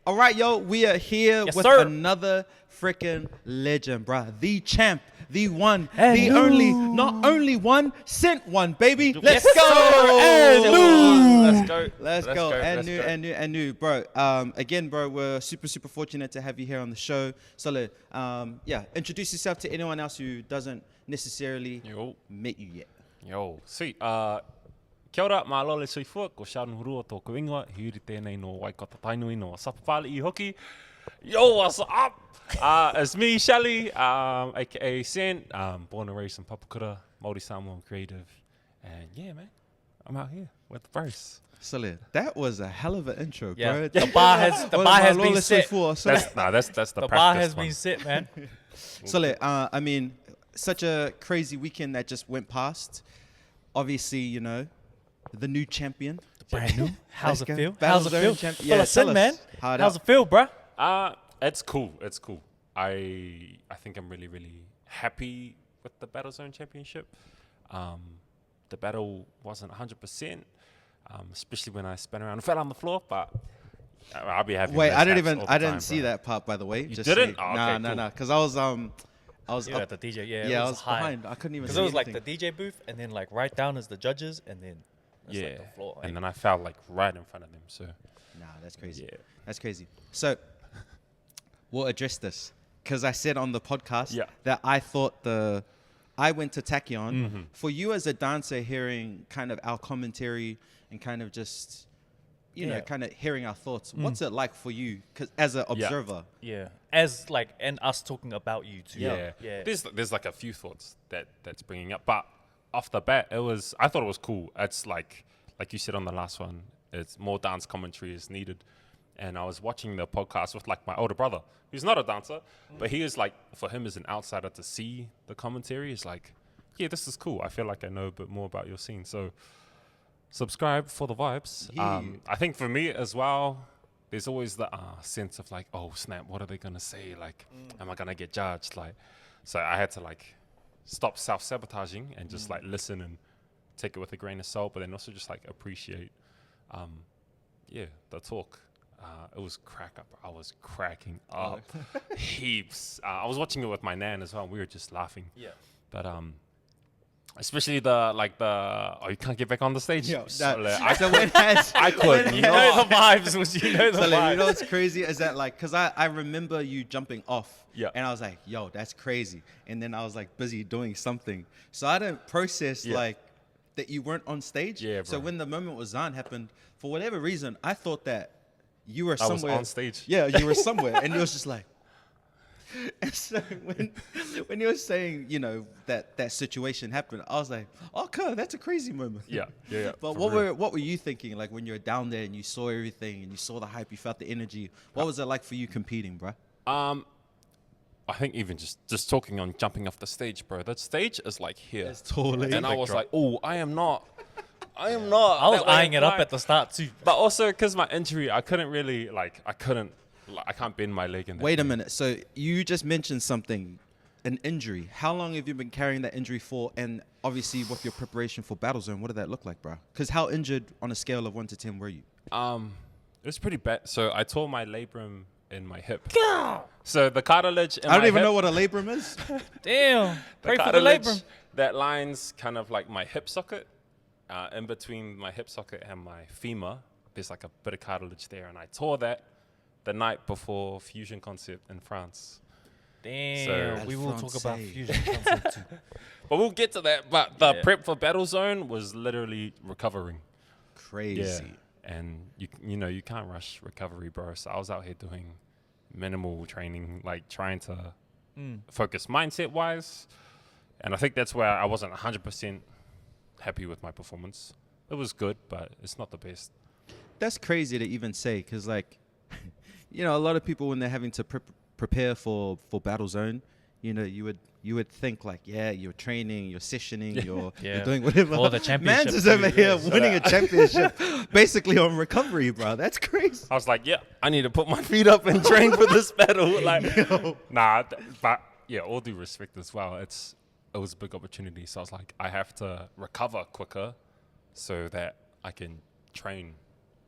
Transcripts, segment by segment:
All right, yo, we are here with another freaking legend, bruh. The champ, the one, the only, not only one, sent one, baby. Let's go. Let's go. And new, bro. Again, bro, we're super fortunate to have you here on the show. So, introduce yourself to anyone else who doesn't necessarily met you yet. Yo, sweet. Kia ora, mā lole sui fua, ko Sheldon Hurua tōku ingoa, hiuri tēnei no Waikato Tainui no Sapapali I hoki. Yo, what's up? It's me, Shelly, aka Sen, born and raised in Papakura, Māori Samoan creative. And yeah, man, I'm out here with the verse. Solid. That was a hell of an intro, yeah. bro. The bar has been set. That's the the bar has been set, man. Solid. I mean, such a crazy weekend that just went past. Obviously, you know, the new champion. Brand new. How's it feel? How's it feel? Yeah, tell us, man. How's it feel, bruh? It's cool. It's cool. I think I'm really happy with the Battlezone championship. The battle wasn't 100%, especially when I spun around and fell on the floor, but I'll be happy. Wait, I didn't see that part, by the way. You didn't? No. Because I was at the DJ. Yeah, I was behind. I couldn't even see because it was anything. like the DJ booth, and then like right down is the judges, and then like the floor. And then I fell like right in front of them. So nah, that's crazy. Yeah. That's crazy. So we'll address this because I said on the podcast that I thought I went to Tachyon. Mm-hmm. For you as a dancer, hearing kind of our commentary and kind of just you know, kind of hearing our thoughts. What's it like for you, as an observer? Yeah, as like and us talking about you too. Yeah. There's like a few thoughts that's bringing up, but off the bat, I thought it was cool. It's like you said on the last one, it's more dance commentary is needed. And I was watching the podcast with like my older brother, who's not a dancer, but he is like, for him as an outsider to see the commentary is like, yeah, this is cool. I feel like I know a bit more about your scene. So subscribe for the vibes. Yeah. I think for me as well, there's always the sense of like, oh snap, what are they gonna say? Like, am I gonna get judged? Like, so I had to like stop self-sabotaging and just like listen and take it with a grain of salt, but then also just like appreciate, the talk. It was crack up. I was cracking up heaps. I was watching it with my nan as well. We were just laughing. Yeah. But especially you can't get back on the stage. I could. You know the vibes. You know the vibes. You know what's crazy is that like, cause I remember you jumping off. Yeah. And I was like, yo, that's crazy. And then I was like busy doing something, so I didn't process like that you weren't on stage. Yeah. Bro. So when the moment with Zahn happened, for whatever reason, I thought that you were somewhere. I was on stage. Yeah, you were somewhere, and you was just like. And so when you were saying, you know, that situation happened, I was like, okay, that's a crazy moment. Yeah. But what were you thinking, like when you were down there and you saw everything and you saw the hype, you felt the energy? What was it like for you competing, bro? I think even just talking on jumping off the stage, bro. That stage is like here. It's totally. And I was like, oh, I am not. I was eyeing it up at the start too. But also because my injury, I couldn't really I can't bend my leg in that. Wait a minute. So you just mentioned something, an injury. How long have you been carrying that injury for? And obviously with your preparation for Battlezone, what did that look like, bro? Because how injured on a scale of 1 to 10 were you? It was pretty bad. So I tore my labrum in my hip. So the cartilage in I don't my even hip, know what a labrum is. Damn. Pray for the cartilage labrum. that lines kind of like my hip socket. In between my hip socket and my femur, there's like a bit of cartilage there. And I tore that the night before Fusion concert in France. Damn, So we will talk about Fusion concert too. But we'll get to that. But the prep for Battlezone was literally recovering. Crazy. Yeah. And you can't rush recovery, bro. So I was out here doing minimal training, like trying to focus mindset wise. And I think that's where I wasn't 100% happy with my performance. It was good, but it's not the best. That's crazy to even say, because like, you know, a lot of people when they're having to prepare for Battlezone, you know, you would think like, yeah, you're training, you're sessioning, you're doing whatever. Or the championship. Mans is over here winning a championship, basically on recovery, bro. That's crazy. I was like, yeah, I need to put my feet up and train for this battle. Like, but yeah, all due respect as well. It was a big opportunity. So I was like, I have to recover quicker so that I can train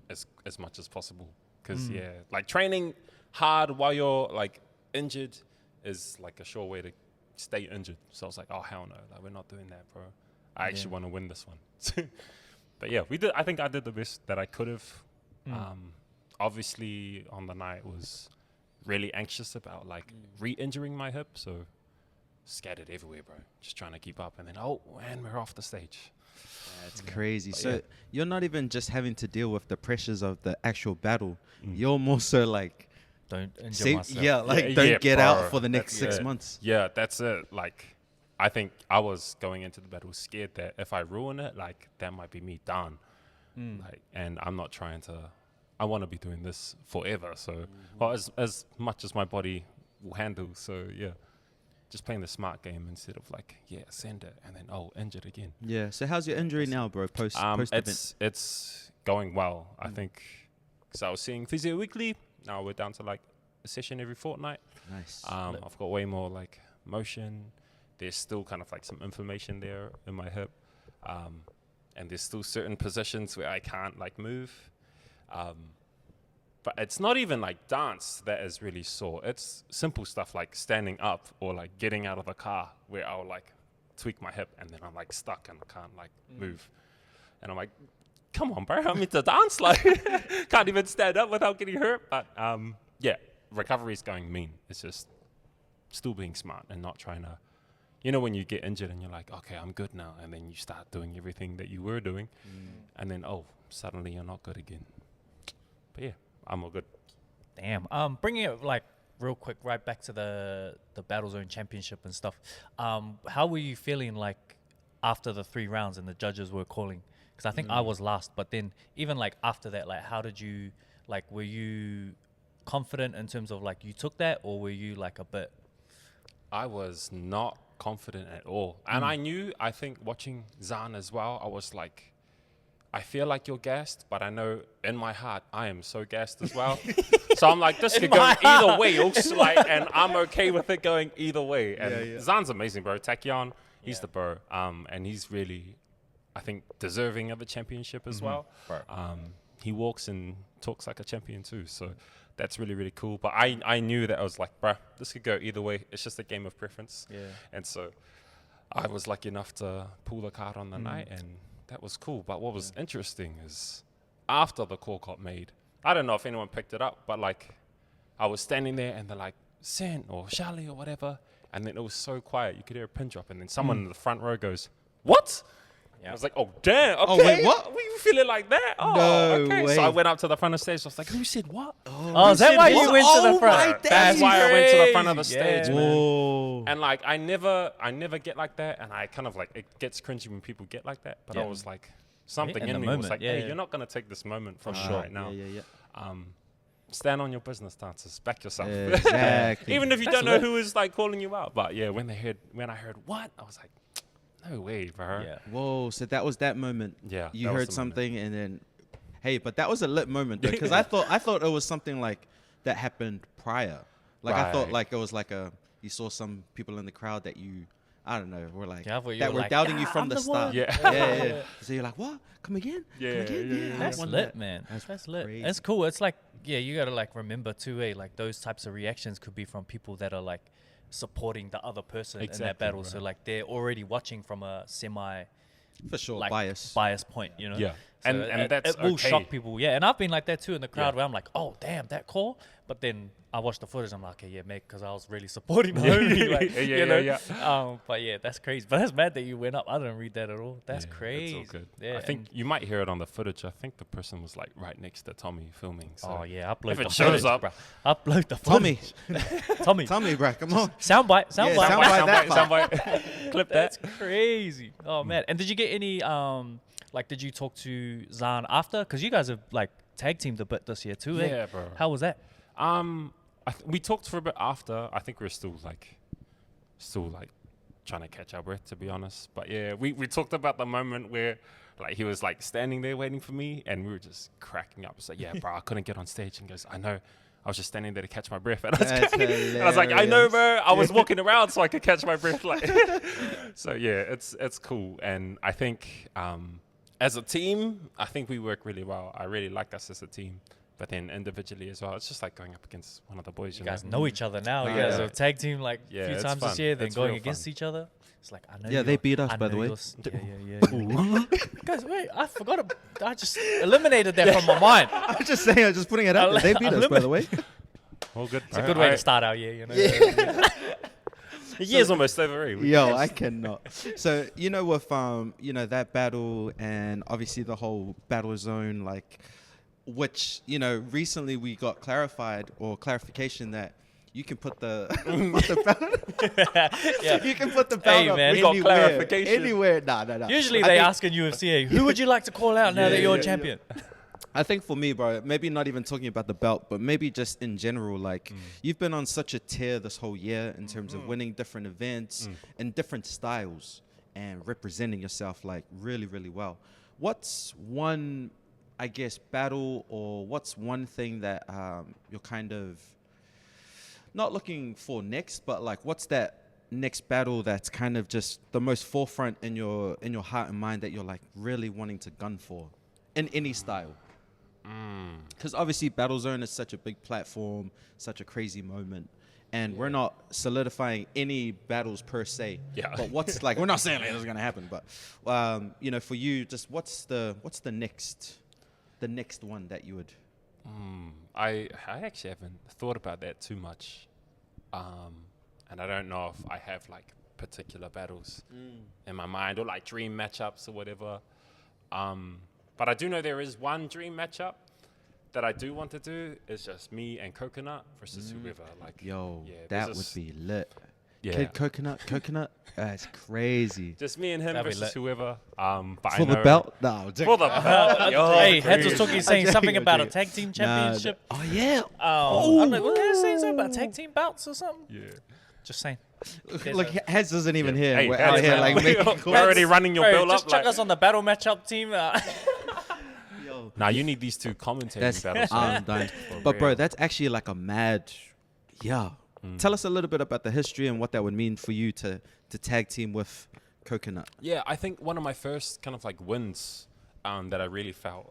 as much as possible. because like training hard while you're like injured is like a sure way to stay injured. So I was like, oh hell no, like we're not doing that, bro. I actually want to win this one. But yeah, we did. I think I did the best that I could have. Obviously, on the night was really anxious about like re-injuring my hip, so scattered everywhere, bro. Just trying to keep up, and then and we're off the stage. That's crazy. But So you're not even just having to deal with the pressures of the actual battle. You're more so like, Don't injure myself. don't get bro. out for the next That's 6 it. months. Yeah, that's it. Like, I think I was going into the battle scared that if I ruin it, like that might be me done. Like, and I'm not trying to. I want to be doing this forever. So, well, as much as my body will handle. So yeah, just playing the smart game instead of like, send it and then injured again. Yeah. So how's your injury now, bro? Post event. It's going well. I think because I was seeing physio weekly. Now we're down to like a session every fortnight. Nice. I've got way more like motion. There's still kind of like some inflammation there in my hip. And there's still certain positions where I can't like move. But it's not even like dance that is really sore. It's simple stuff like standing up or like getting out of the car where I'll like tweak my hip and then I'm like stuck and I can't like move. And I'm like, come on, bro, I'm meant to dance. Like, can't even stand up without getting hurt. But recovery is going mean. It's just still being smart and not trying to, when you get injured and you're like, okay, I'm good now. And then you start doing everything that you were doing. And then, suddenly you're not good again. But yeah, I'm all good. Damn. Bringing it like real quick right back to the Battlezone Championship and stuff. How were you feeling like after the 3 rounds and the judges were calling? Because I think I was last, but then even like after that, like how did you, like were you confident in terms of like you took that, or were you like a bit? I was not confident at all. And I think watching Zahn as well, I was like, I feel like you're gassed, but I know in my heart I am so gassed as well. So I'm like, this could go either way. And I'm okay with it going either way. And Zahn's amazing, bro. Takion, he's the bro. And he's really, I think, deserving of a championship as well. Right. He walks and talks like a champion too. So that's really, really cool. But I knew that I was like, bro, this could go either way. It's just a game of preference. Yeah. And so I was lucky enough to pull the card on the night, and that was cool. But what was interesting is after the call got made, I don't know if anyone picked it up, but like I was standing there and they're like, Sen or Charlie or whatever. And then it was so quiet. You could hear a pin drop. And then someone in the front row goes, what? I was like, oh, damn. Okay. Oh, wait, what? Were you feeling like that? Oh, No okay. way. So I went up to the front of the stage. I was like, who said what? Oh, is that why you went to the front? That's why I went to the front of the stage, man. Whoa. And like, I never get like that. And I kind of like, it gets cringy when people get like that. But I was like, something in me was like, hey, you're not going to take this moment from me right now. Stand on your business stances. Back yourself. Exactly. Even if you don't know who is like calling you out. But yeah, when I heard what, I was like, no way, bro. Yeah. Whoa. So that was that moment. Yeah. You that was heard the something and then, hey, but that was a lit moment though. Because I thought it was something like that happened prior. Like I thought like it was like you saw some people in the crowd that you, I don't know, were like, that were like, doubting you from the start. Yeah. So you're like, what? Come again? Yeah. That's lit, man. That's lit. crazy. It's cool. It's like, you got to like remember too, like those types of reactions could be from people that are like supporting the other person in that battle. Right. So like they're already watching from a semi, for sure, like, bias point, you know? Yeah. So and that's it will okay. shock people. Yeah. And I've been like that too in the crowd where I'm like, oh, damn, that call. But then I watched the footage. I'm like, okay, yeah, mate, because I was really supporting the homie. Like, you know? But yeah, that's crazy. But that's mad that you went up. I didn't read that at all. That's crazy. That's all good. Yeah, I think you might hear it on the footage. I think the person was like right next to Tommy filming. So upload if the it shows footage, up, bro. Upload the footage. Tommy, bro, come on. Soundbite. Soundbite. Clip that. That's crazy. Oh man. And did you get any did you talk to Zahn after? Because you guys have like tag teamed a bit this year too. Yeah, bro. How was that? We talked for a bit after. I think we're still trying to catch our breath, to be honest. But yeah, we talked about the moment where like he was like standing there waiting for me, and we were just cracking up. It's like, yeah, bro, I couldn't get on stage. And he goes, I know. I was just standing there to catch my breath. And I was like, I know, bro. I was walking around so I could catch my breath. Like, so yeah, it's cool. And I think as a team, I think we work really well. I really like us as a team. But then individually as well, it's just like going up against one of the boys. You guys know each other now. You Yeah. guys have tag team like a Yeah, few it's times this fun. year, then It's going real against fun. each other. It's like, I know. Yeah, they beat us, I by the know way. Yeah. Guys, wait, I forgot. I just eliminated that from my mind. I'm just saying, I'm just putting it out there. They beat us, by the way. All good. It's a good way to start our year, you know. The year's almost over. Yo, I cannot. So, with, that battle and obviously the whole Battlezone, like, which, recently we got clarification that you can put the, Yeah. you can put the belt up man, we got anywhere. clarification. Anywhere. Nah. Usually I they think- ask in UFC, hey, who would you like to call out now that you're a champion? I think for me, bro, maybe not even talking about the belt, but maybe just in general, like you've been on such a tear this whole year in terms of winning different events and different styles and representing yourself like really, really well. What's one, I guess, battle or what's one thing that you're kind of not looking for next, but like what's that next battle that's kind of just the most forefront in your heart and mind that you're like really wanting to gun for in any style? Because obviously Battlezone is such a big platform, such a crazy moment, and we're not solidifying any battles per se. Yeah. But what's like, we're not saying like, this is gonna happen, but for you, just what's the next one that you would? I actually haven't thought about that too much, and I don't know if I have like particular battles in my mind or like dream matchups or whatever. But I do know there is one dream matchup that I do want to do. It's just me and Coconut versus whoever. Like, Yo, yeah, that there's would this- be lit. Yeah. Kid Coconut, that's crazy. Just me and him That'd be versus lit. whoever. But For I know the belt? No, For the belt. Yo, Hey, Heads was crazy. saying I'm something joking, about I'm a tag team championship. Oh yeah. I don't know, was they saying something about tag team bouts or something? Yeah. Just saying. Look, Heads isn't even here. Hey, We're Heads, out here man. like making We're already running your Bro, build just up. chuck Like, us on the battle matchup team. nah, you need these two commentating That's battles. I'm done. For But bro, real. that's actually like a mad. Yeah. Tell us a little bit about the history and what that would mean for you to tag team with Coconut. Yeah, I think one of my first kind of like wins that I really felt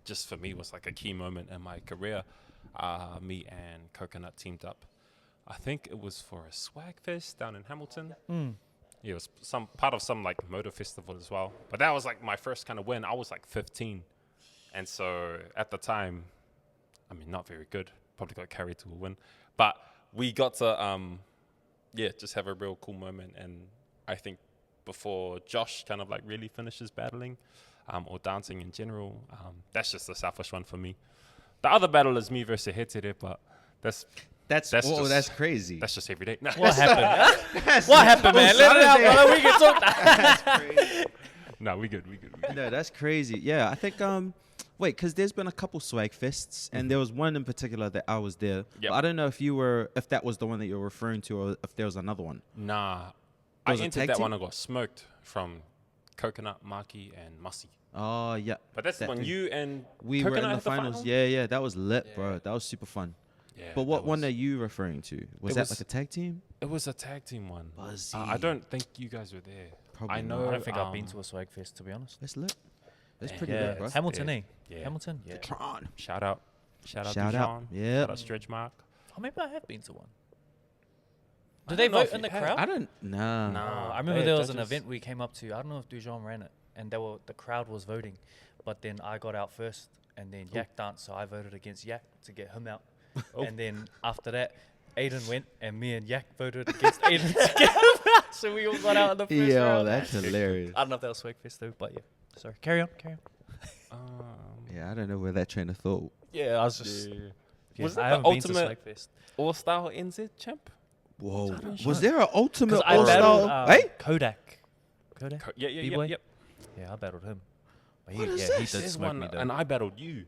just for me was like a key moment in my career. Me and Coconut teamed up. I think it was for a swag fest down in Hamilton. Yeah, it was some part of some like motor festival as well. But that was like my first kind of win. I was like 15. And so at the time, I mean, not very good. Probably got carried to a win. But we got to, just have a real cool moment. And I think before Josh kind of like really finishes battling or dancing in general, that's just a selfish one for me. The other battle is me versus Aotearoa, but that's crazy. that's just every day. No. What happened? What happened, man? Let it out, brother. We can talk. That's crazy. No, we good. No, that's crazy. Yeah, I think wait, because there's been a couple swag fests, and there was one in particular that I was there. Yep. But I don't know if that was the one that you're referring to, or if there was another one. Nah, I Was it entered tag that team? one and got smoked from Coconut, Maki, and Mussy. Oh yeah. But that's the That one thing. you and We Coconut were in the had finals. final? Yeah, that was lit, bro. Yeah. That was super fun. Yeah, But what that one was- are you referring to? Was It that was- like a tag team? It was a tag team one. Buzzy. I don't think you guys were there. Probably I not. know. I don't think I've been to a swag fest, to be honest. That's lit. That's Yeah. pretty Yeah, lit, bro. Hamilton, Yeah. eh? Yeah. Hamilton, yeah. Tron. Shout out Shout to out. Sean. Yeah. Shout out Stretch Mark. Oh, maybe I have been to one. I Did they don't know vote if in you the have. crowd? I don't. Nah. Nah. I remember Hey, there was an judges. event we came up to. I don't know if Dujon ran it, and the crowd was voting, but then I got out first, and then Yak danced, so I voted against Yak to get him out, and then after that, Aiden went, and me and Yak voted against Aiden to get him out, so we all got out in the first Yo, round. that's hilarious. I don't know if that was swag fest though, but yeah. Sorry, carry on. Yeah, I don't know where that train of thought. Yeah, I was just. Yeah. Yeah, Was I that haven't the been to ultimate swag fest. all-style NZ champ? Whoa. Challenge, Was huh? there an ultimate 'Cause I all battled style? Hey? Kodak. Yeah, yeah, B-boy? yep. Yeah, I battled him. But What is he this? did There's smoke one, me though. and I battled you.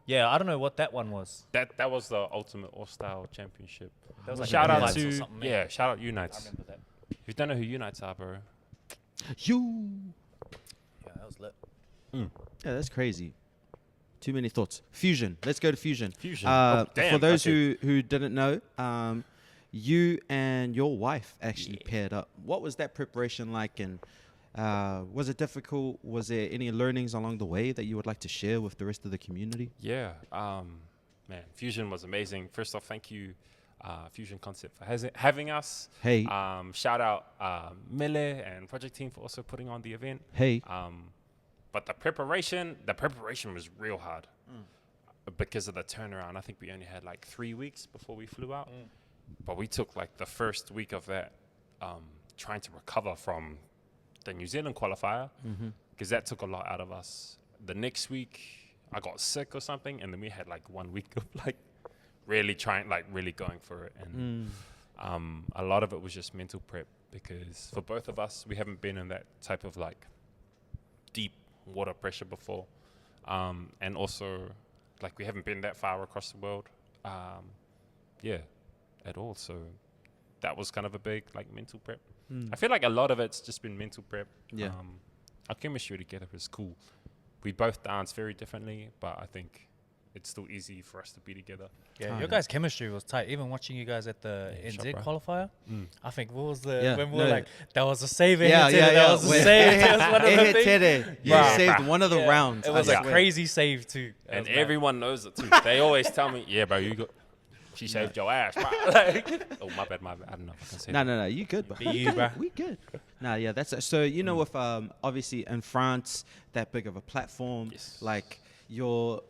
Yeah, I don't know what that one was. That was the ultimate all-style championship. That was like Shout out Unites or to something, man. yeah, shout out I Unites. remember that. If you don't know who Unites are, bro. You. Yeah, that was lit. Yeah, that's crazy. Too many thoughts. Fusion. Let's go to Fusion. Fusion. For Damn, those okay. who didn't know, you and your wife actually paired up. What was that preparation like? And Was it difficult? Was there any learnings along the way that you would like to share with the rest of the community? Yeah, man, Fusion was amazing. First off, thank you, Fusion Concept, for having us. Hey, Shout out Mille and project team for also putting on the event. hey. But the preparation was real hard because of the turnaround. I think we only had like 3 weeks before we flew out. But we took like the first week of that trying to recover from the New Zealand qualifier because that took a lot out of us. The next week I got sick or something, and then we had like 1 week of like really going for it. And a lot of it was just mental prep because for both of us, we haven't been in that type of like deep water pressure before. And also like we haven't been that far across the world. At all. So that was kind of a big like mental prep. I feel like a lot of it's just been mental prep. Yeah. Our chemistry together is cool. We both dance very differently, but I think it's still easy for us to be together. Yeah, your guys' chemistry was tight. Even watching you guys at the NZ qualifier, I think what was when we were like, that was a save. That was a save. That was one of the things. You saved one of the rounds. It was a crazy save too. And everyone knows it too. They always tell me, yeah, bro, she saved your ass, bro. Like, oh, my bad. I don't know if I can say that. No, you good, bro. Be you, bro. We good. Yeah, that's it. So, you know, with obviously in France, that big of a platform, like you're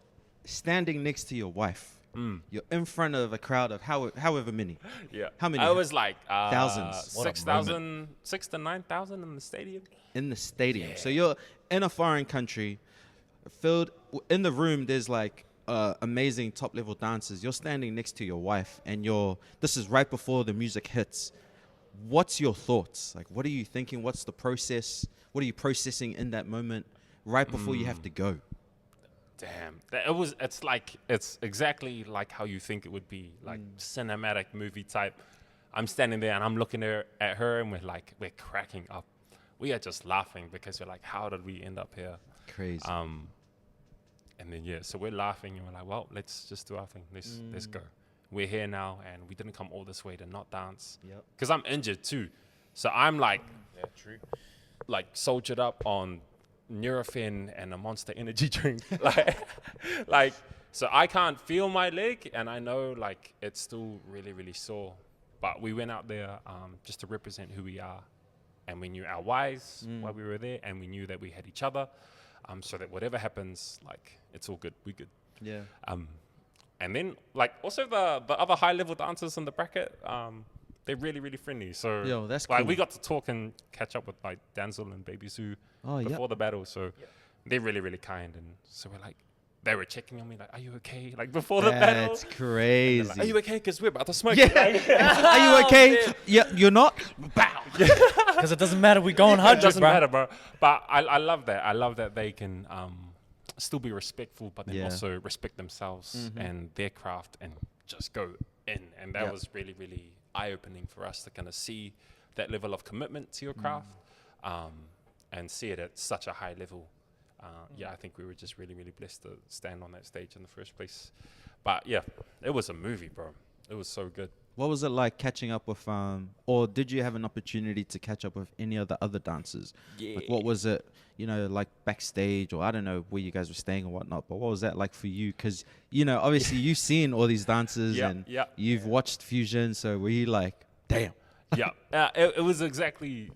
standing next to your wife. You're in front of a crowd of however many. Yeah. How many? I was like thousands. 6,000 to 9,000 in the stadium. In the stadium. Yeah. So you're in a foreign country, filled in the room. There's like amazing top level dancers. You're standing next to your wife, and this is right before the music hits. What's your thoughts? Like, what are you thinking? What's the process? What are you processing in that moment right before you have to go? Damn, it's exactly like how you think it would be, like cinematic movie type. I'm standing there and I'm looking at her and we're cracking up. We are just laughing because we're like, how did we end up here? Crazy. And then so we're laughing and we're like, well, let's just do our thing. Let's go. We're here now, and we didn't come all this way to not dance. Yep. Because I'm injured too, so I'm like, like soldiered up on Nurofen and a Monster energy drink, like so I can't feel my leg, and I know like it's still really, really sore. But we went out there just to represent who we are, and we knew our whys while we were there, and we knew that we had each other. So that whatever happens, like, it's all good. We good. Yeah. And then, like, also the other high-level dancers in the bracket, they're really, really friendly. So, that's like, cool. we got to talk and catch up with, like, Danzel and Baby Sue before the battle. So they're really, really kind. And so we're like, they were checking on me, like, are you okay? Like, before the battle. That's crazy. Like, are you okay? Because we're about to smoke. Yeah. Are you okay? Yeah, you're not? Bow. Because it doesn't matter. We going 100, It doesn't bro. matter, bro. But I love that. I love that they can still be respectful, but then also respect themselves and their craft and just go in. And that was really, really eye-opening for us to kind of see that level of commitment to your craft and see it at such a high level. I think we were just really, really blessed to stand on that stage in the first place. But yeah, it was a movie, bro. It was so good. What was it like catching up with, or did you have an opportunity to catch up with any of the other dancers? Yeah. Like, what was it, like backstage, or I don't know where you guys were staying or whatnot, but what was that like for you? Because, obviously you've seen all these dancers and you've watched Fusion, so were you like, damn? It was exactly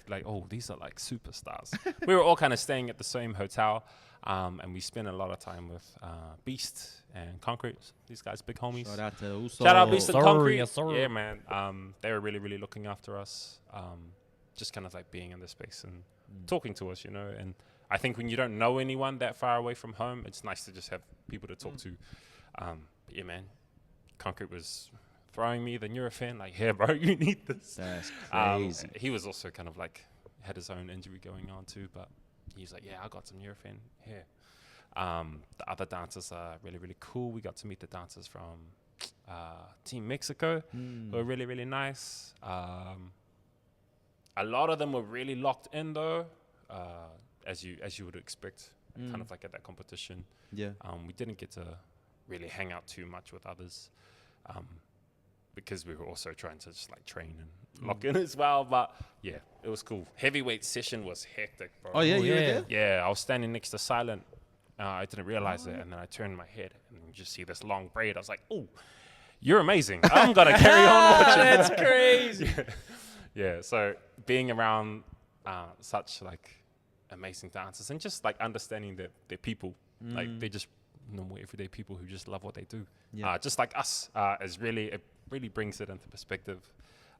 like, oh, these are like superstars. We were all kind of staying at the same hotel, and we spent a lot of time with Beast and Concrete. These guys, big homies. Shout out Beast and Sorry, Concrete. yes, sir. Yeah, man. They were really, really looking after us. Just kind of like being in the space and talking to us, And I think when you don't know anyone that far away from home, it's nice to just have people to talk to. Yeah, man. Concrete was throwing me the Nurofen, like, here, bro, you need this. That's crazy. He was also kind of like, had his own injury going on too, but he's like, yeah, I got some Nurofen here. The other dancers are really, really cool. We got to meet the dancers from Team Mexico, who are really, really nice. A lot of them were really locked in though, as you would expect, kind of like at that competition. Yeah. We didn't get to really hang out too much with others. because we were also trying to just like train and lock in as well. But yeah, it was cool. Heavyweight session was hectic, bro. Oh yeah, Oh, you were yeah. there. Yeah, I was standing next to Silent. I didn't realize it, and then I turned my head and you just see this long braid. I was like, "Oh, you're amazing! I'm gonna carry on watching." That's crazy. Yeah. So being around such like amazing dancers and just like understanding that they're people, like they're just normal everyday people who just love what they do. Yeah. Just like us, is really it really brings it into perspective.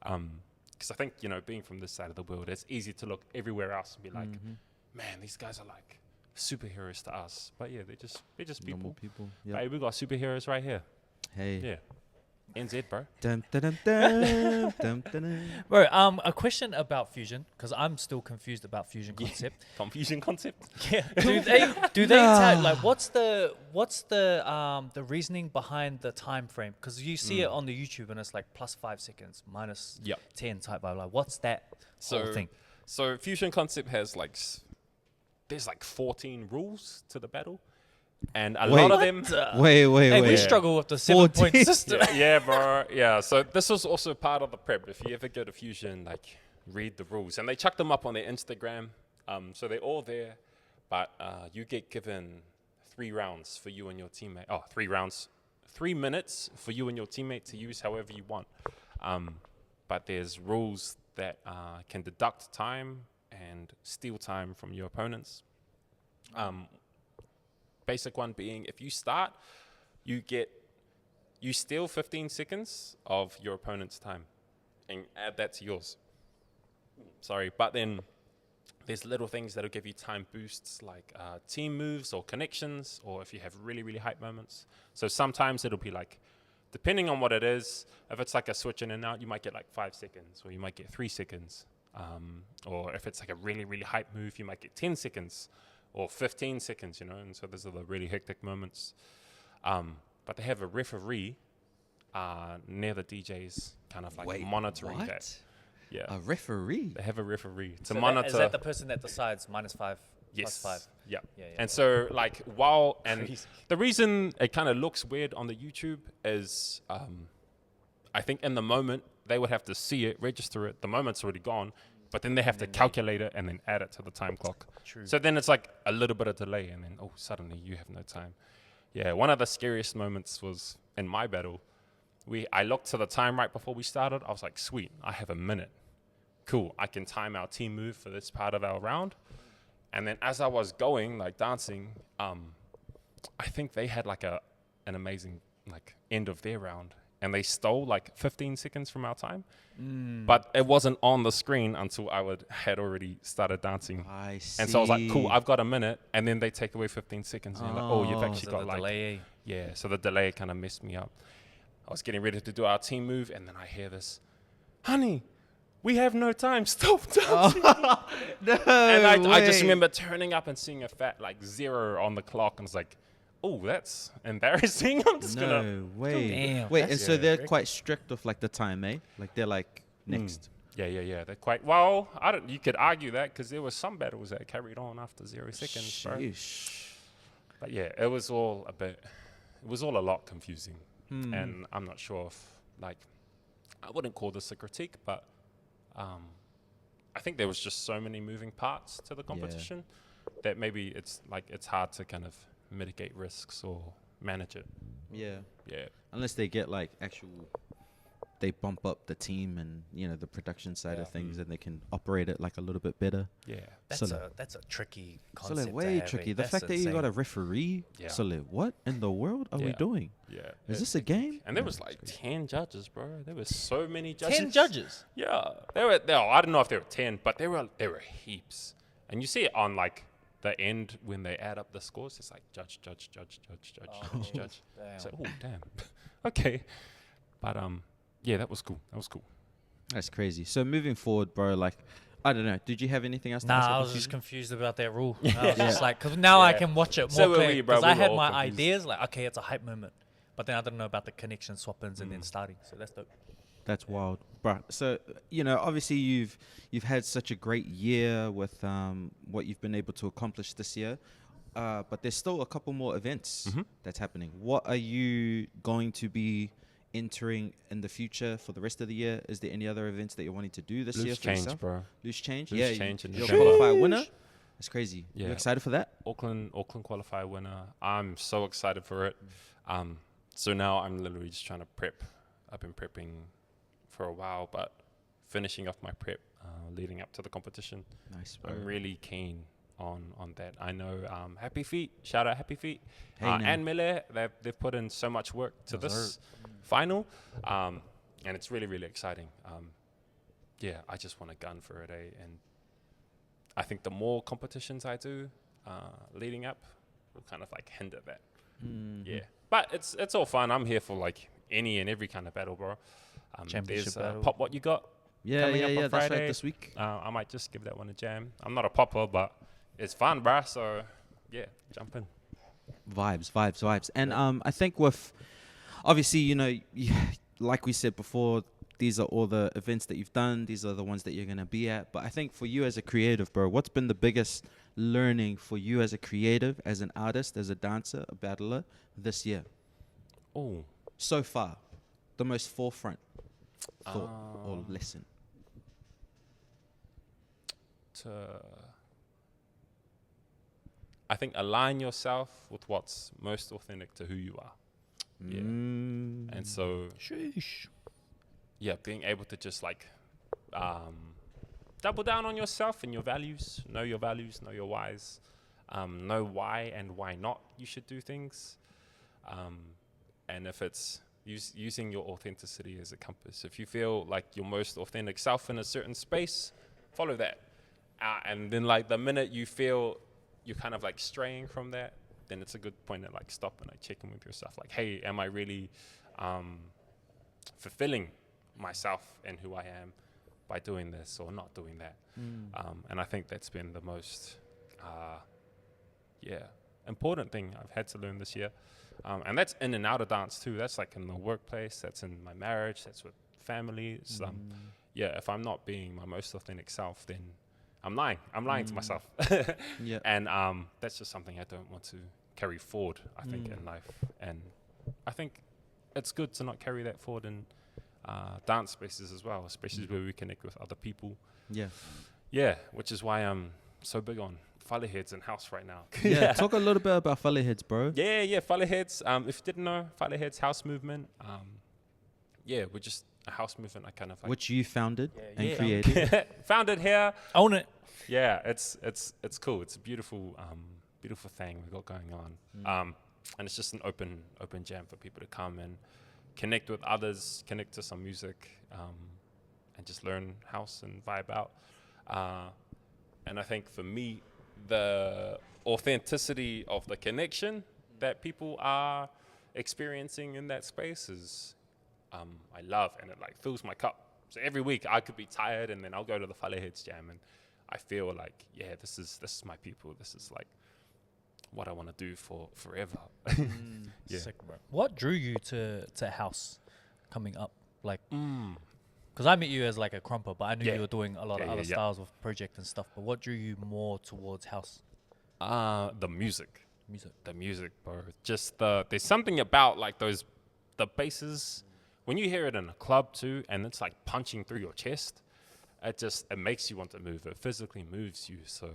Because I think being from this side of the world, it's easy to look everywhere else and be like, man, these guys are like superheroes to us. But yeah, they're just Normal people. people. Yeah. Hey, we got superheroes right here. Hey. Yeah. NZ, bro. Dum, dum, dum, dum, dum, dum, dum. Bro, a question about fusion, because I'm still confused about fusion concept. Confusion concept. Yeah. Do they tell, like what's the reasoning behind the time frame? Because you see it on the YouTube and it's like +5 seconds, minus Yep. 10 type vibe. Like what's that whole thing? So fusion concept has like there's like 14 rules to the battle, and a lot of them. Wait. Hey, we wait. struggle with the 7-point 14. system. Yeah, bro. Yeah. So this was also part of the prep. If you ever go to fusion, like read the rules, and they chuck them up on their Instagram. So they're all there, but you get given 3 rounds for you and your teammate. Oh, 3 rounds, 3 minutes for you and your teammate to use however you want. But there's rules that can deduct time and steal time from your opponents. Basic one being, if you start, you steal 15 seconds of your opponent's time and add that to yours. Sorry, but then there's little things that'll give you time boosts, like team moves or connections, or if you have really, really hype moments. So sometimes it'll be like, depending on what it is, if it's like a switch in and out, you might get like 5 seconds, or you might get 3 seconds. Or if it's like a really, really hype move, you might get 10 seconds or 15 seconds, and so those are the really hectic moments. But they have a referee near the DJs kind of like monitoring what? that. Yeah. A referee? They have a referee to So monitor. is that the person that decides -5, Yes. +5? Yeah. Yeah. And so like while and Crazy. the reason it kind of looks weird on the YouTube is I think in the moment they would have to see it, register it. The moment's already gone, but then they have to calculate it and then add it to the time clock. True. So then it's like a little bit of delay, and then suddenly you have no time. Yeah, one of the scariest moments was in my battle. I looked to the time right before we started. I was like, sweet, I have a minute. Cool, I can time our team move for this part of our round. And then as I was going, like dancing, I think they had like an amazing like end of their round, and they stole like 15 seconds from our time. But it wasn't on the screen until I had already started dancing. I see. And so I was like, cool, I've got a minute. And then they take away 15 seconds. And you're like, you've actually got like, delay. yeah. So the delay kind of messed me up. I was getting ready to do our team move. And then I hear this, honey, we have no time. Stop dancing. No and I just way. remember turning up and seeing a fat like 0 on the clock. And it's like, oh, that's embarrassing. I'm just going to. No way. Damn, Wait, and that's so they're tricky. quite strict with like the time, eh? Like they're like next. Yeah. They're quite well. You could argue that because there were some battles that carried on after 0 seconds, bro. Sheesh. But yeah, it was all a lot confusing, and I'm not sure if like I wouldn't call this a critique, but I think there was just so many moving parts to the competition that maybe it's hard to kind of mitigate risks or manage it. Yeah. Yeah. Unless they get like they bump up the team and the production side of things, and they can operate it like a little bit better. Yeah. That's a tricky So concept. like way to have, tricky. eh? The That's fact that you got a insane. referee. Yeah. So like, what in the world are we Yeah. doing? Yeah. Is this a game? And there No, was it's like crazy. 10 judges, bro. There were so many judges. 10 judges. Yeah, I don't know if there were 10, but there were heaps. And you see it on like the end when they add up the scores. It's like judge. It's like, oh damn. Okay, but yeah, that was cool. That's crazy. So moving forward, bro, like, I don't know. Did you have anything else to ask Nah, I about was just Fusion? confused about that rule. I was just like, because now I Yeah. can watch it So more were clear. we, bro. Because We I were had all my confused. ideas, like, okay, it's a hype moment. But then I didn't know about the connection swap-ins and then starting. So that's dope. That's wild, bro. So obviously you've had such a great year with what you've been able to accomplish this year, but there's still a couple more events that's happening. What are you going to be entering in the future for the rest of the year? Is there any other events that you're wanting to do this year Loose for change, yourself? bro. Loose change? Loose Yeah, change in you're a November. qualifier winner. That's crazy. Yeah. You excited for that? Auckland qualifier winner. I'm so excited for it. So now I'm literally just trying to prep. I've been prepping for a while, but finishing off my prep leading up to the competition. Nice, bro. I'm really keen on that. I know Happy Feet, shout out Happy Feet, Hey, now. and Mele, they've put in so much work to this final, and it's really, really exciting. Yeah, I just want a gun for it, and I think the more competitions I do leading up will kind of like hinder that. Yeah, but it's all fun. I'm here for like any and every kind of battle, bro. Championship There's battle. Pop What You Got. Yeah, coming up on that's right, Friday. this week. I might just give that one a jam. I'm not a popper, but it's fun, bruh. So, yeah, jump in. Vibes. And I think with, obviously, you know, like we said before, these are all the events that you've done. These are the ones that you're going to be at. But I think for you as a creative, bro, what's been the biggest learning for you as a creative, as an artist, as a dancer, a battler this year? Oh, So far, the most forefront thought or lesson. I think align yourself with what's most authentic to who you are. Yeah. And so, yeah, being able to just like double down on yourself and your values, know your whys, know why and why not you should do things. And if it's using your authenticity as a compass, if you feel like your most authentic self in a certain space, follow that. And then like the minute you feel you're kind of like straying from that, then it's a good point to like stop and like check in with yourself. Like, hey, am I really fulfilling myself and who I am by doing this or not doing that? And I think that's been the most, important thing I've had to learn this year. And that's in and out of dance too. That's like in the workplace, that's in my marriage, that's with family. If I'm not being my most authentic self, then I'm lying to myself. Yeah. And that's just something I don't want to carry forward, I think, in life. And I think it's good to not carry that forward in dance spaces as well, especially where we connect with other people. Yeah. Yeah, which is why I'm so big on Faleheddz in house right now. Yeah. Talk a little bit about Faleheddz, bro. Yeah, Faleheddz. If you didn't know, Faleheddz house movement. We're just a house movement. I kind of like Which you founded and Yeah. created. founded here. Own it. Yeah, it's cool. It's a beautiful thing we got going on. And it's just an open jam for people to come and connect with others, connect to some music, and just learn house and vibe out. And I think for me, the authenticity of the connection that people are experiencing in that space is I love, and it like fills my cup. So every week I could be tired and then I'll go to the Faleheddz jam and I feel like, yeah, this is my people. This is like what I want to do for forever. Yeah. Sick, bro. What drew you to house coming up? Like, because I met you as like a crumper, but I knew you were doing a lot of other styles of project and stuff. But what drew you more towards house? The music, bro. Just there's something about like the basses when you hear it in a club too, and it's like punching through your chest. It makes you want to move. It physically moves you. So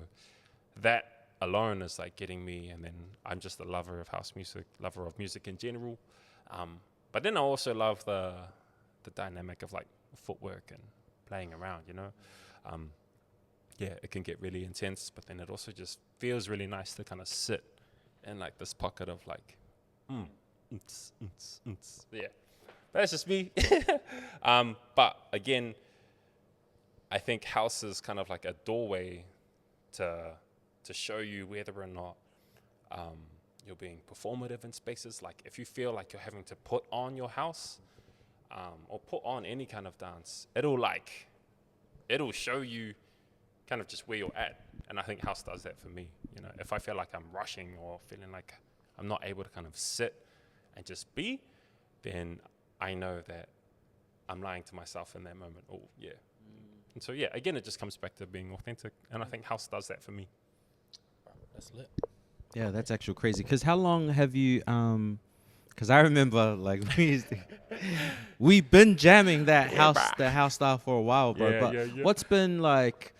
that alone is like getting me. And then I'm just a lover of house music, lover of music in general. But then I also love the dynamic of like footwork and playing around, you know. It can get really intense, but then it also just feels really nice to kind of sit in like this pocket of like, yeah. That's just me. But again, I think house is kind of like a doorway to show you whether or not you're being performative in spaces. Like if you feel like you're having to put on your house or put on any kind of dance, it'll show you kind of just where you're at. And I think house does that for me. You know, if I feel like I'm rushing or feeling like I'm not able to kind of sit and just be, then I know that I'm lying to myself in that moment. Oh, yeah. And so, yeah, again, it just comes back to being authentic. And I think house does that for me. That's lit. Yeah, that's actually crazy. Because how long have you Because I remember, like, we've been jamming that the house style for a while, bro. Yeah, but yeah. what's been like,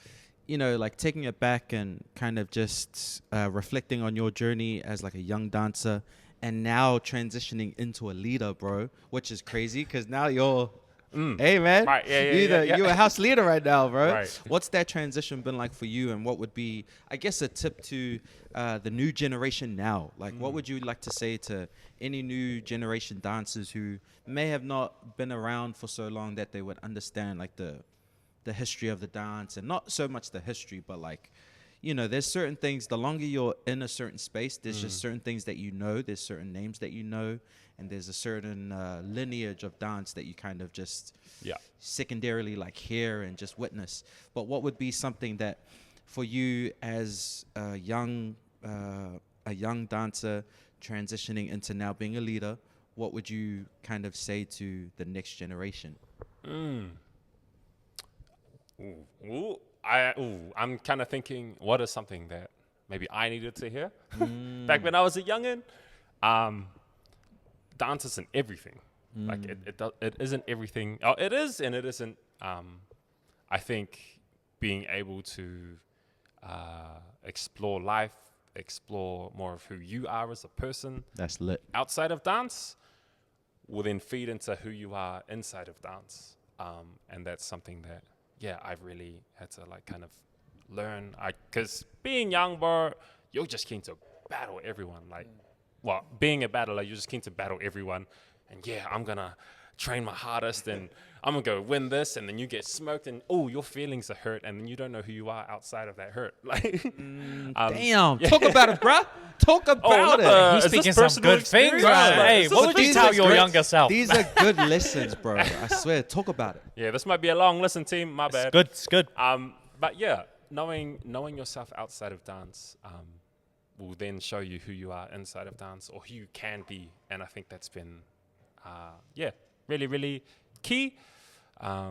like taking it back and kind of just reflecting on your journey as like a young dancer, and now transitioning into a leader, bro, which is crazy because now you're. Hey man, Right, yeah. you're a house leader right now, bro. Right. What's that transition been like for you, and what would be, I guess, a tip to the new generation now? Like, what would you like to say to any new generation dancers who may have not been around for so long that they would understand like the history of the dance, and not so much the history, but like, there's certain things. The longer you're in a certain space, there's just certain things that there's certain names that and there's a certain lineage of dance that you kind of just secondarily like hear and just witness. But what would be something that for you as a young dancer transitioning into now being a leader, what would you kind of say to the next generation? I'm kind of thinking, what is something that maybe I needed to hear back when I was a youngin'? Dance isn't everything. Like it isn't everything. Oh, it is and it isn't. I think being able to explore life, explore more of who you are as a person. That's lit. Outside of dance will then feed into who you are inside of dance. And that's something that, I've really had to like kind of learn. Because being young, bro, you're just keen to battle everyone. Like, being a battler, you're just keen to battle everyone. And I'm going to train my hardest and I'm going to go win this. And then you get smoked and, your feelings are hurt. And then you don't know who you are outside of that hurt. Like, damn. Talk about it, bruh. Talk about it. He's speaking some good things. Hey, what would you tell your younger self? These are good lessons, bro. I swear. Talk about it. Yeah, this might be a long listen, team. My bad. It's good. But knowing yourself outside of dance will then show you who you are inside of dance or who you can be. And I think that's been, really, really key. I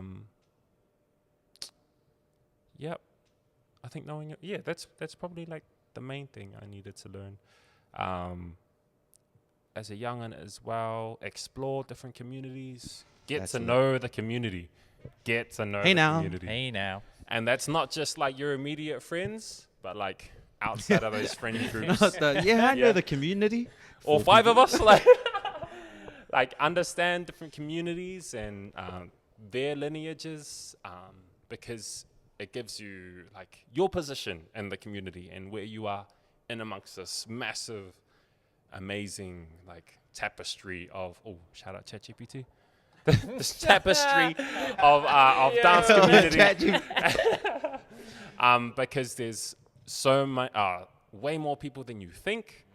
think knowing it, that's probably like the main thing I needed to learn. As a young'un as well, explore different communities, get to know the community, community. Hey now. And that's not just like your immediate friends, but like outside of those friend groups. I know the community. Or 5 of us, like understand different communities and their lineages, because it gives you like your position in the community and where you are in amongst this massive, amazing like tapestry of shout out ChatGPT. This tapestry of dance community. Because there's so much, way more people than you think,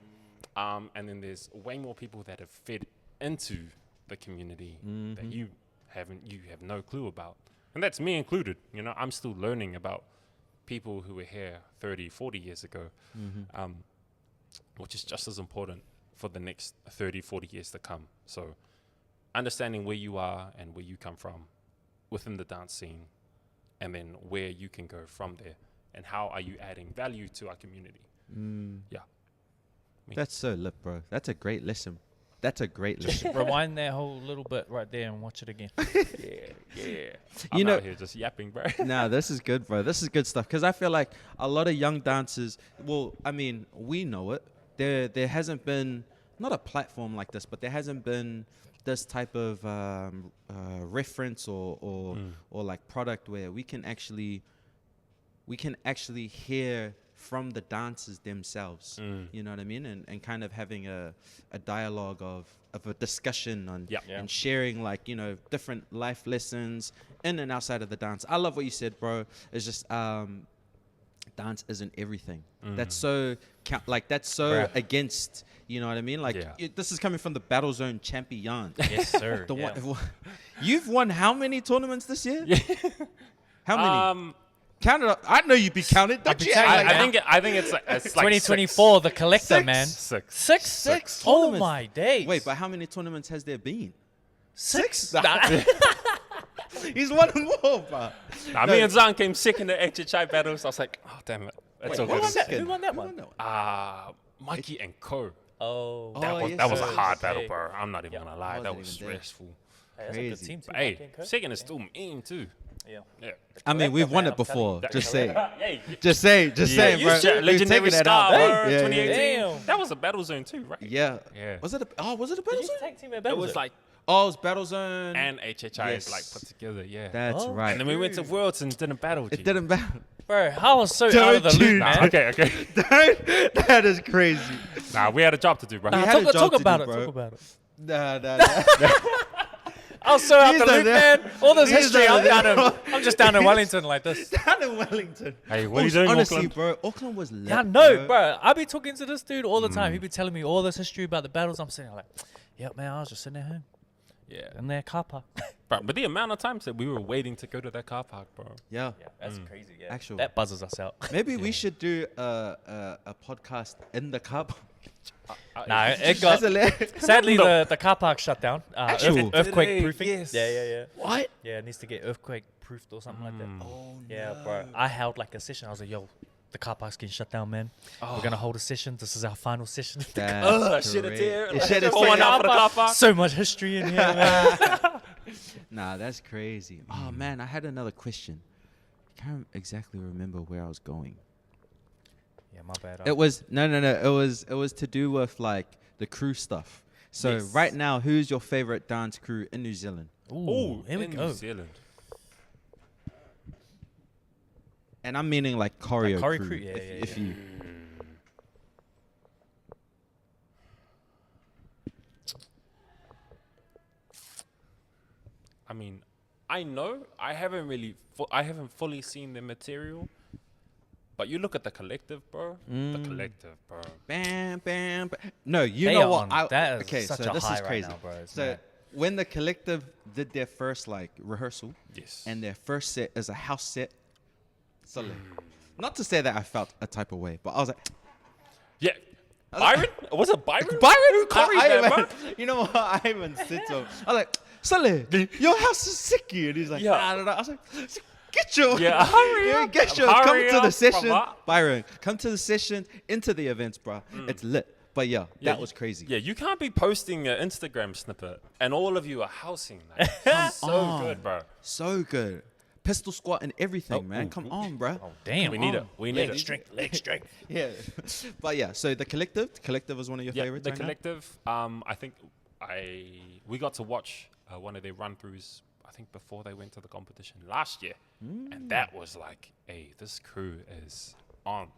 and then there's way more people that have fed into the community that you have no clue about. And that's me included. I'm still learning about people who were here 30, 40 years ago, which is just as important for the next 30, 40 years to come. So understanding where you are and where you come from within the dance scene, and then where you can go from there, and how are you adding value to our community. That's so lit, bro. That's a great lesson. Rewind that whole little bit right there and watch it again. I'm out here just yapping, bro. Nah, this is good, bro. This is good stuff. Because I feel like a lot of young dancers, we know it. There hasn't been, not a platform like this, but there hasn't been this type of reference or like product where we can actually hear from the dancers themselves. You know what I mean? And kind of having a dialogue of a discussion on and sharing like, different life lessons in and outside of the dance. I love what you said, bro. It's just dance isn't everything. That's so against, you know what I mean? Like this is coming from the Battlezone champion. Yes, sir. You've won how many tournaments this year? How many? Count it up. I know you'd be counted. Don't you? I think it's like 2024, the collector, man. Six Oh tournaments. my days. Wait, but how many tournaments has there been? 6? He's won them all, bro. Me and Zan came second at HHI battles. I was like, oh damn it, it's all good. Who won that one? Mikey and Co. Oh, That was a hard Hey. battle, bro. I'm not even gonna lie. That wasn't was even there. stressful. Hey, that's a good Crazy. team too. But hey, Mikey and Kurt. second is still mean too. Yeah. Yeah. I mean, we've Collector, won man, it I'm telling before. you. Just say, Hey, just say, you bro. shot We've legendary taken it star, out. bro. Yeah, 2018. Damn. That was a Battlezone too, right? yeah. Yeah. Was it a? Oh, was it a Did you Battlezone? tag team at It Battlezone? was like Oh, it was Battlezone. and HHI is like Yes. put together. Yeah. That's Oh. right. And then we went to Worlds and didn't battle. It didn't battle. Bro, I was so out of the Don't loop, you- man. Okay. That is crazy. Nah, we had a job to do, bro. We Nah, had a job talk to do, about it. bro. Talk about it. Nah. I was so out These the are loop, the- man. All this these history, are I'm just down in Wellington like this. Down in Wellington. Hey, what are you doing, Honestly, Auckland? bro, Auckland was lit. Yeah, no, bro. I be talking to this dude all the time. He be telling me all this history about the battles. I'm sitting there like, yeah, man, I was just sitting at home Yeah. in their car park. Bro, but the amount of times that we were waiting to go to that car park, bro. Yeah. Yeah, that's crazy. Yeah, Actual. that buzzes us out. Maybe we should do a podcast in the car park. Nah, it That's got. hilarious. Sadly, No. the car park shut down. Actual. Earthquake Today, proofing. yes. Yeah. What? Yeah, it needs to get earthquake proofed or something like that. Oh, Yeah, bro. I held like a session. I was like, yo, the car park's getting shut down, man. We're going to hold a session. This is our final session. Shed a tear. It shed a Pour one tear. out for the car park. So much history in here, man. Nah, that's crazy. Oh man, I had another question. I can't exactly remember where I was going. Yeah, my bad. It was no. It was to do with like the crew stuff. So Yes. right now, who's your favorite dance crew in New Zealand? Ooh, here we in go. New Zealand. And I'm meaning like choreo choreo crew. crew, yeah, if yeah, you I mean, I know I haven't really, I haven't fully seen the material, but you look at the collective, bro. The collective, bro. bam, bam, bam. No, you They know are what? on- that is okay, such so a this high is right crazy. now, bro. It's So mad. when the collective did their first like rehearsal, Yes. and their first set is a house set, so not to say that I felt a type of way, but I was like, Yeah. Byron? Was it Byron? Byron, Who carried I that, bro? even, you know what? I even said to him, I was like, Sully, your house is sicky, and he's like, Yeah. nah. I was like, get your, Yeah, hurry up. get your, Hurry come to the up, session, brother. Byron, come to the session, into the events, bro. It's lit. But yeah, Yeah, that was crazy. Yeah, you can't be posting an Instagram snippet and all of you are housing that. So on. good, bro. So good. Pistol squat and everything, man. ooh, Come on, bro. Oh, damn. We need it. We need Leg it. strength, leg strength. Yeah. But yeah, so the collective was one of your Yeah, favorites the right now? collective. I think we got to watch one of their run throughs. I think before they went to the competition last year, and that was like, hey, this crew is on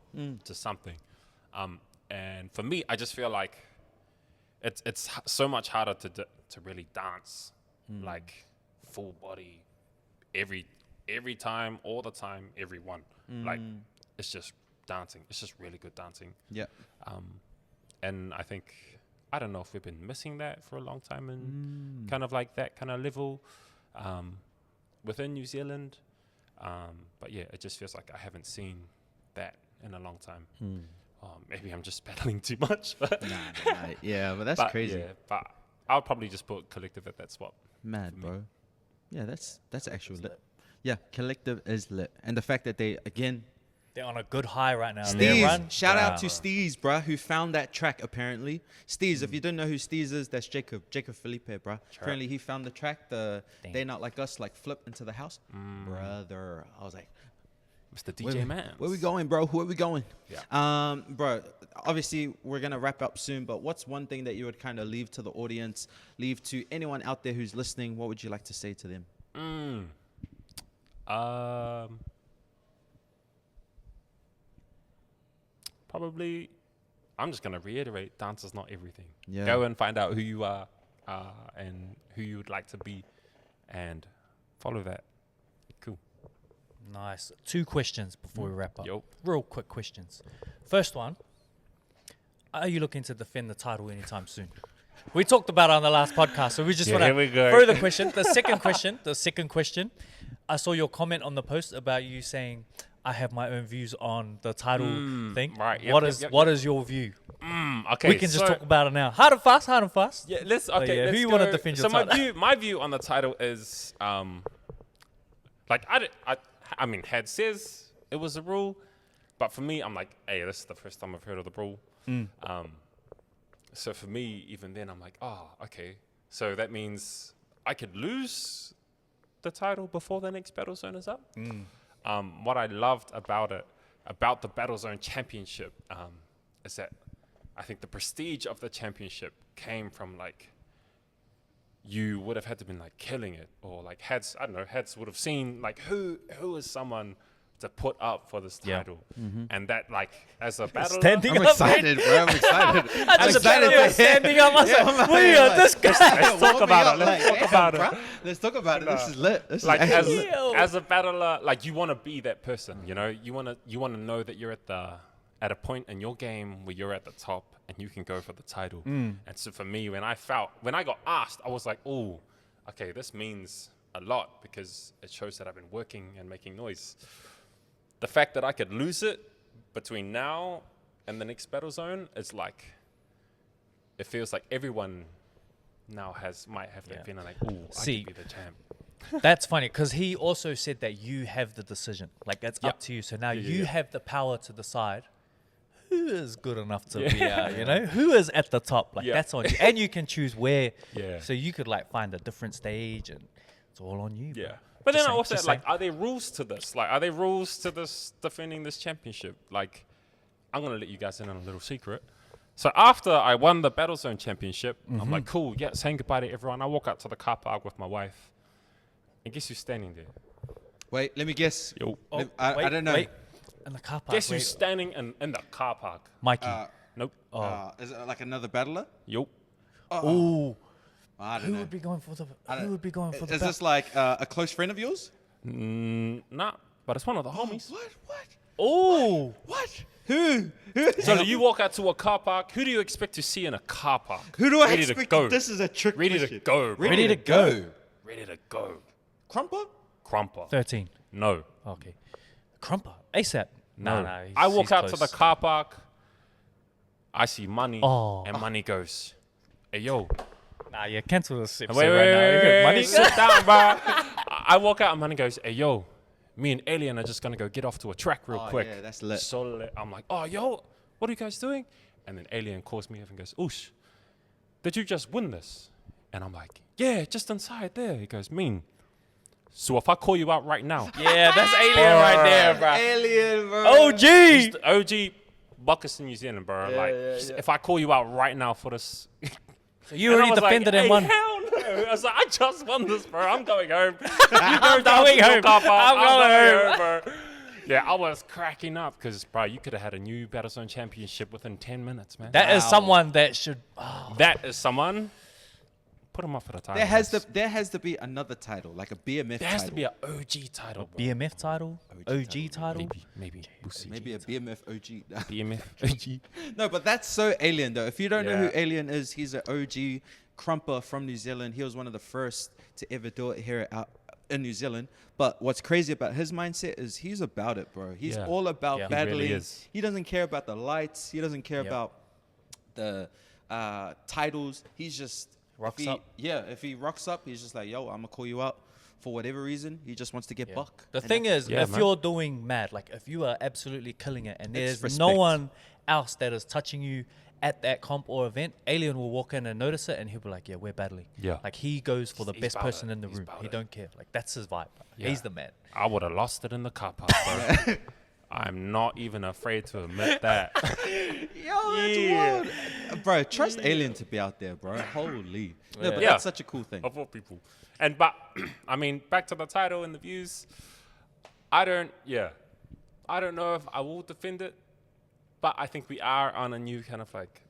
to something. And for me, I just feel like it's so much harder to really dance like full body every time, all the time, everyone. Like it's just dancing. It's just really good dancing. Yeah. And I think, I don't know if we've been missing that for a long time and kind of like that kind of level within New Zealand. But yeah, it just feels like I haven't seen that in a long time. Maybe I'm just battling too much. Nah, yeah, but that's But crazy. Yeah, but I'll probably just put collective at that spot. Mad, me. bro. Yeah, that's actual lit. Yeah, collective is lit. And the fact that they, again, They're on a good high right now. Their Steez, run, shout out wow. to Steez, bruh, who found that track apparently. Steez, if you don't know who Steez is, that's Jacob Felipe, bruh. Apparently he found the track, the Damn. They Not Like Us, like flip into the house. Brother, I was like, Mr. DJ Man. where we going, bro? Where we going? Yeah. Bro, obviously we're gonna wrap up soon, but what's one thing that you would kind of leave to the audience, leave to anyone out there who's listening? What would you like to say to them? Probably, I'm just gonna reiterate: dance is not everything. Yeah. Go and find out who you are and who you would like to be, and follow that. Cool. Nice. 2 questions before we wrap up. Yup. Real quick questions. First one, are you looking to defend the title anytime soon? We talked about it on the last podcast, so we just Yeah, want here we to go. throw the question. The second question, I saw your comment on the post about you saying, I have my own views on the title thing. right. Yep, What yep, is yep, what is your view? Okay. We can just talk about it now. Hard and fast. Yeah, let's. But Okay, yeah, let's who you go. wanna defend your So title? my view on the title is, like I mean, Head says it was a rule, but for me, I'm like, hey, this is the first time I've heard of the rule. So for me, even then, I'm like, oh, okay. So that means I could lose the title before the next Battlezone is up. What I loved about it, about the Battlezone Championship, is that I think the prestige of the championship came from like, you would have had to been like killing it, or like Heads would have seen like who is someone to put up for this title, and that like as a battler, Standing I'm up, excited, bro. I'm excited. I'm excited. Standing up. I was like, we are this guy. Let's talk about it. Let's talk about it. This is lit. This like is actually lit. as a battler, like you want to be that person, you know. You want to know that you're at a point in your game where you're at the top and you can go for the title. And so for me, when I got asked, I was like, oh, okay, this means a lot because it shows that I've been working and making noise. The fact that I could lose it between now and the next Battlezone is like, it feels like everyone now might have that feeling like, oh, I could be the champ. That's funny because he also said that you have the decision. Like, it's up to you. So now you have the power to decide who is good enough to be, you know, who is at the top. Like, that's on you. And you can choose where. So you could, like, find a different stage and it's all on you. Yeah. But then I also like, are there rules to this? Like, are there rules to this defending this championship? Like, I'm going to let you guys in on a little secret. So after I won the Battlezone championship, I'm like, cool, saying goodbye to everyone. I walk out to the car park with my wife. And guess who's standing there? Wait, let me guess. Yo. I don't know. Wait. In the car park. Guess who's standing in the car park? Mikey. Nope. Is it like another battler? Yo. Oh. I don't Who know. would be going for the? Who would be going for the? Is this like a close friend of yours? Nah, but it's one of the homies. What? Oh. What? Who? So do you walk out to a car park? Who do you expect to see in a car park? Who do I Ready expect? to go. This is a trick Ready question. to go, bro. Ready to go. Ready to go. Crumper? Crumper. 13. No. Okay. Crumper. ASAP. No. No. I walk he's out to close. the car park. I see Money. Oh. And Money goes, hey, yo. Nah, yeah, cancel this episode Wait, right now. You got money. sit down, bro. I walk out and Money goes, hey, yo. Me and Alien are just going to go get off to a track real quick. Yeah, that's lit. So lit. I'm like, oh, yo, what are you guys doing? And then Alien calls me up and goes, Oosh, did you just win this? And I'm like, yeah, just inside there. He goes, mean. So if I call you out right now. Yeah, that's Alien right there, bro. Alien, bro. OG. He's the OG Buckets in New Zealand, bro. Yeah. If I call you out right now for this. So you already defended and won. Hell no. I was like, I just won this, bro. I'm going home. I'm going home. I'm going home, bro. Yeah, I was cracking up because, bro, you could have had a new Battlezone championship within 10 minutes, man. That is someone that should. Oh. That is someone. Put him up for the title. There has to be another title, like a BMF There has to title. be an OG title. Bro. BMF title? OG title? Maybe. We'll see. Maybe a BMF OG. BMF OG. No, but that's so Alien, though. If you don't know who Alien is, he's an OG crumper from New Zealand. He was one of the first to ever do it here out in New Zealand. But what's crazy about his mindset is he's about it, bro. He's all about battling. He really is. He doesn't care about the lights. He doesn't care about the titles. He's just Rocks up. Yeah, if he rocks up, he's just like, yo, I'm going to call you out for whatever reason. He just wants to get buck. The And thing that's- is, if you're doing mad, like if you are absolutely killing it and It's there's no respect. one else that is touching you at that comp or event, Alien will walk in and notice it and he'll be like, yeah, we're battling. Yeah. Like he goes for the He's best about person it. in the He's room. about He it. don't care. Like that's his vibe. Yeah. He's the man. I would have lost it in the car park, bro. I'm not even afraid to admit that. Yo, that's wild. Bro, trust Alien to be out there, bro. Holy. No, but that's such a cool thing. Of all people. But, I mean, back to the title and the views. I don't know if I will defend it, but I think we are on a new kind of like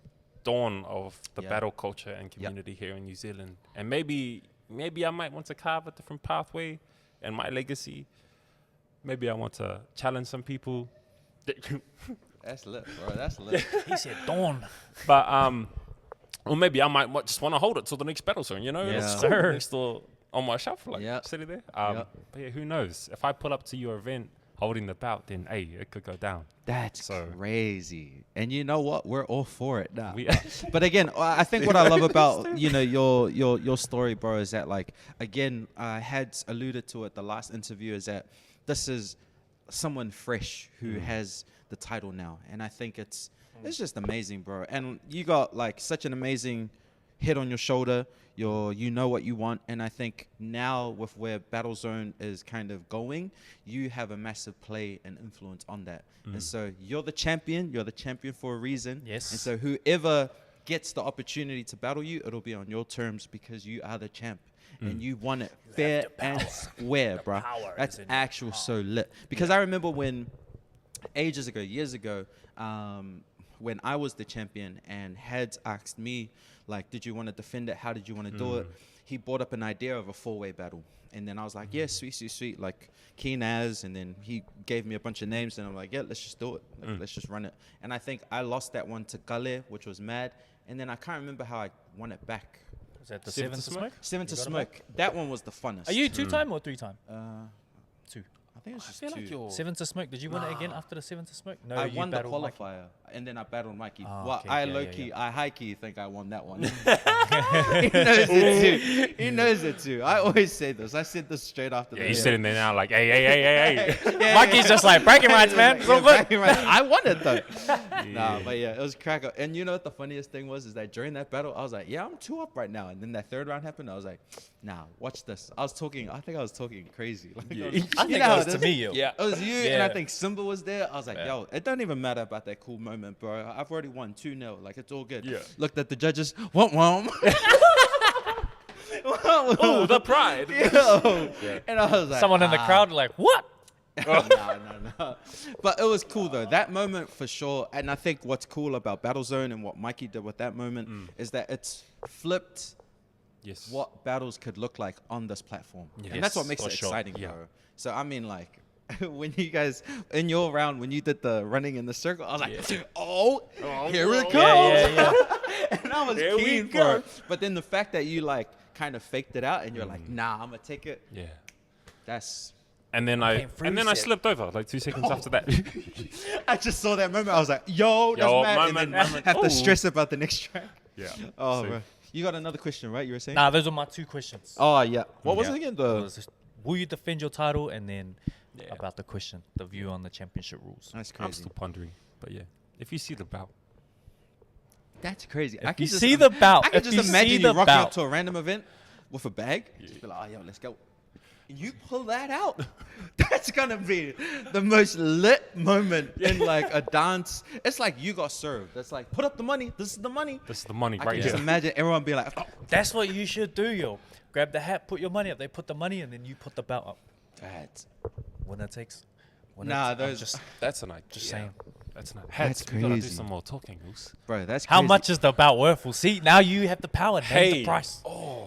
dawn of the battle culture and community here in New Zealand. And maybe I might want to carve a different pathway in my legacy. Maybe I want to challenge some people. That's lit, bro. That's lit. He said dawn. But, or maybe I might just want to hold it till the next Battlezone, you know? Yeah. It's Sir. cool next door on my shelf, like, sitting there. But yeah, who knows? If I pull up to your event holding the belt, then, hey, it could go down. That's crazy. And you know what? We're all for it now. We are. But again, I think what I love about, you know, your story, bro, is that, like, again, Heads alluded to it, the last interview, is that this is someone fresh who has the title now, and I think it's just amazing, bro. And you got like such an amazing head on your shoulder. You know what you want, and I think now with where Battlezone is kind of going, you have a massive play and influence on that. And so you're the champion. You're the champion for a reason. Yes. And so whoever gets the opportunity to battle you, it'll be on your terms because you are the champ. And you won it fair and square, bro. That's actual so lit. Because I remember when years ago, when I was the champion and Heads asked me, like, did you want to defend it? How did you want to do it? He brought up an idea of a 4-way battle. And then I was like, yeah, sweet. Like, keen as. And then he gave me a bunch of names. And I'm like, yeah, let's just do it. Like, let's just run it. And I think I lost that one to Gale, which was mad. And then I can't remember how I won it back. Was that the 7 to Smoke? 7 to Smoke. That one was the funnest. Are you 2-time or 3-time? 2. I think it's just feel 2. like you're 7 to Smoke. Did you win it again after the 7 to Smoke? No, I you won the battled Mikey. qualifier, and then I battled Mikey. Oh, Well, okay, I yeah, low-key, I high-key think I won that one. He knows it too. I always say this. I said this straight after Yeah, the he's sitting there now like, hey. Mikey's just like, bragging rights, man. It's all good. I won it though. Nah, but yeah, it was crack up. And you know what the funniest thing was is that during that battle, I was like, yeah, I'm 2 up right now. And then that 3rd round happened. I was like, nah, watch this. I think I was talking crazy. Like, Yeah. I think know it how was it to is? me, yo. Yeah. It was you, and I think Simba was there. I was like, Yeah. yo, it don't even matter about that cool moment, bro. I've already won 2-0. Like, it's all good. Yeah. Looked at the judges. Womp. Oh, the pride. Yo. And I was like, Someone in the crowd like, what? no. But it was cool though. That moment for sure. And I think what's cool about Battlezone and what Mikey did with that moment is that it's flipped Yes. what battles could look like on this platform. Yes, And that's what makes for it sure. exciting, Yeah. bro. So I mean, like, when you guys in your round, when you did the running in the circle, I was like, here it comes. Yeah. And I was Here we keen go. for it. But then the fact that you like kind of faked it out and you're like, nah, I'm gonna take it. Yeah. That's. And then I came through, I said- slipped over like 2 seconds after that. I just saw that moment. I was like, yo, that's Yo, mad. moment. And then have Ooh. to stress about the next track. Yeah. Oh, So- bro. You got another question, right? You were saying? Nah, those are my 2 questions. Oh, yeah. What was Yeah. it again? It was just, will you defend your title? And then about the question, the view on the championship rules. That's I'm crazy. still pondering, but yeah. If you see the bout, That's crazy. If you see the bout, I can if just you see imagine the you rocking up bout. to a random event with a bag. Just be like, oh, yo, let's go. And you pull that out. That's going to be the most lit moment in like a dance. It's like you got served. It's like, put up the money. This is the money. this is the money I right can here. just imagine everyone being like, oh, That's what you should do, yo. Grab the hat, put your money up. They put the money, and then you put the belt up. that's Winner takes. Nah, I'm those- just That's an idea. Just saying. That's not. That's We gotta do crazy. some more talking, Goose. bro, that's How crazy. much is the belt worth? We'll see. Now you have the power. Name Hey. the price.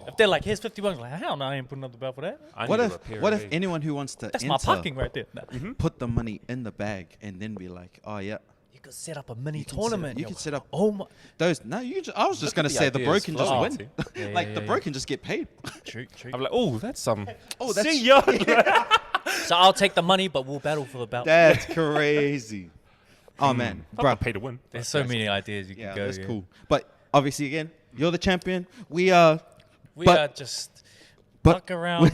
If they're like, here's 50 bucks, like, hell no, I ain't putting up the belt for that. I What need if to repair what it, if eh? anyone who wants to That's enter my parking right there. Nah. put the money in the bag and then be like, oh yeah, You could set up a mini You can set- tournament. you yo. can set up- Oh my. those no, you just, I was just Look gonna at the say the bro ideas can just flowing. win. Yeah, Like yeah, the yeah. bro can just get paid. True. I'm like, oh, that's some. Oh, that's See ya. So I'll take the money, but we'll battle for the belt. that's crazy. Oh man, Bro, bro. pay to win. There's so many ideas you Yeah, can go. that's cool. But obviously, again, you're the champion. We are. We But- are just but- fuck around.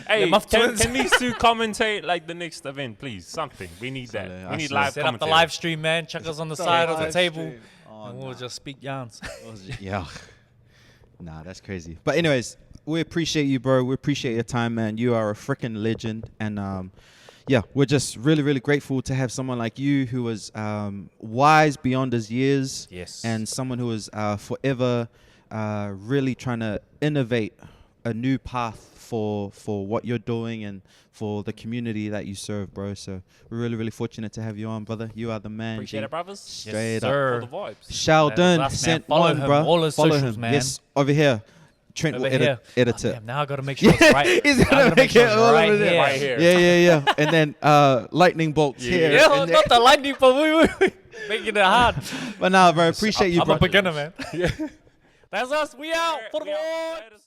Hey, Muff can, Twins. can these two commentate like the next event, please? Something. We need that. I We need see. live Set up the commentary. live stream, man. Chuck us on the side of the live table, stream. Oh, and we'll nah. just speak yarns. Yeah. Nah, that's crazy. But anyways, we appreciate you, bro. We appreciate your time, man. You are a freaking legend, and yeah, we're just really, really grateful to have someone like you who was wise beyond his years, Yes. and someone who is forever really trying to innovate a new path for what you're doing and for the community that you serve, bro. So we're really, really fortunate to have you on, brother. You are the man. Appreciate G. it, brothers. Straight up. sir. For the vibes. Sheldon That is us, man. sent Follow one, him. bro. All his Follow socials, him. man. Yes, over here. Trent Over will here. edit Oh, it. damn, now I gotta make sure it's right. He's I gonna gotta make sure it it's all right over there. here. Right here. Yeah. And then lightning bolts here. Yeah, and not the lightning, but we making it hard. But nah, bro, appreciate you, I'm bro. a beginner, man. That's us. We out. For the We out. Lord. Laters.